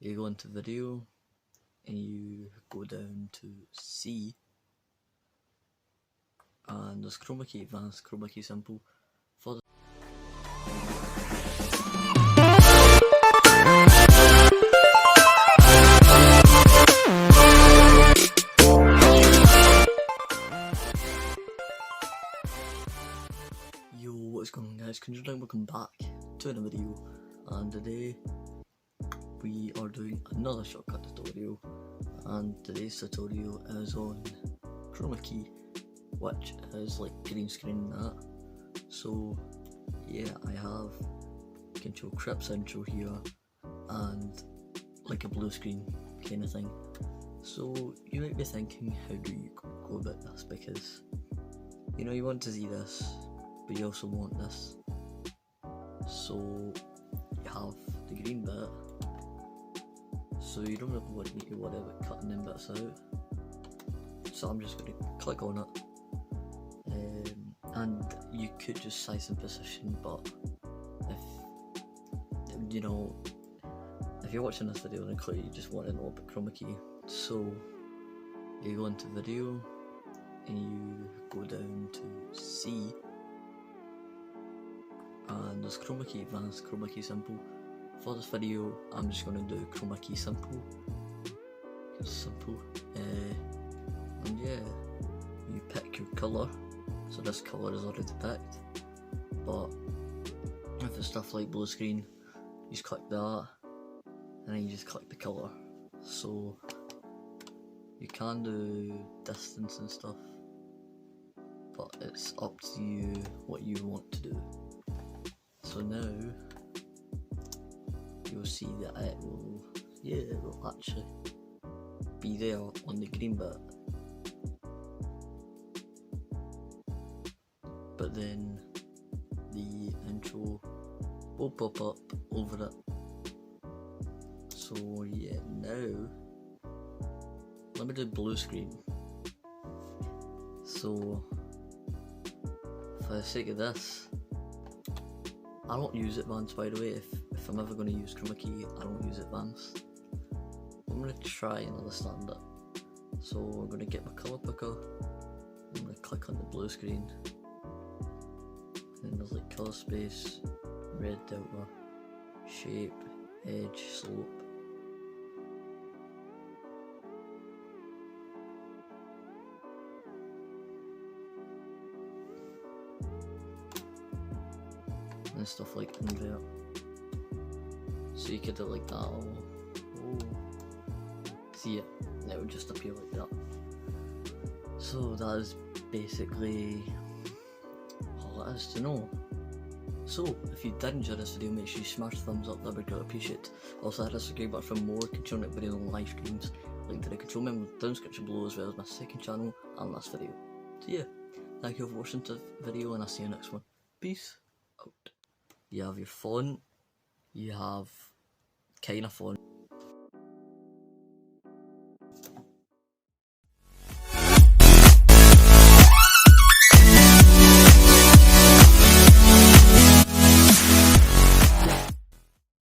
You go into video and you go down to C, and there's Chroma Key Advanced, Chroma Key Simple. For the Yo, what's going on guys, welcome back to another video, and today we are doing another shortcut tutorial, and today's tutorial is on Chroma Key, which is like green screen that. So yeah, I have control Crypt's intro here and like a blue screen kind of thing. So you might be thinking, how do you go about this, because you know you want to see this but you also want this. So you have the green bit, so you don't really need to worry about cutting them bits out. So I'm just going to click on it, and you could just size and position, but if you're watching this video then clearly you just want to know about Chroma Key. So you go into video and you go down to C, and there's Chroma Key Advanced, Chroma Key Simple. For this video I'm just going to do Chroma Key Simple, and yeah, you pick your colour. So this colour is already picked, but if it's stuff like blue screen, you just click that and then you just click the colour. So you can do distance and stuff, but it's up to you what you want to do. So now you'll see that it will actually be there on the green bit, but then the intro will pop up over it. So yeah, now let me do blue screen. So for the sake of this, I don't use advanced, by the way. If I'm ever going to use Chroma Key, I don't use advanced. I'm going to try and understand it. So I'm going to get my colour picker, I'm going to click on the blue screen, and then there's like colour space, red delta, shape, edge, slope. And stuff like invert. So you could do it like that. See it, and it would just appear like that. So that is basically all it is to know. So if you did enjoy this video, make sure you smash the thumbs up, that would be greatly appreciated. Also hit the subscribe button for more control net videos and live streams. Link to the control menu down in the description below, as well as my second channel and last video. So yeah, thank you for watching the video, and I'll see you next one. Peace out. You have your font, you have kind of font.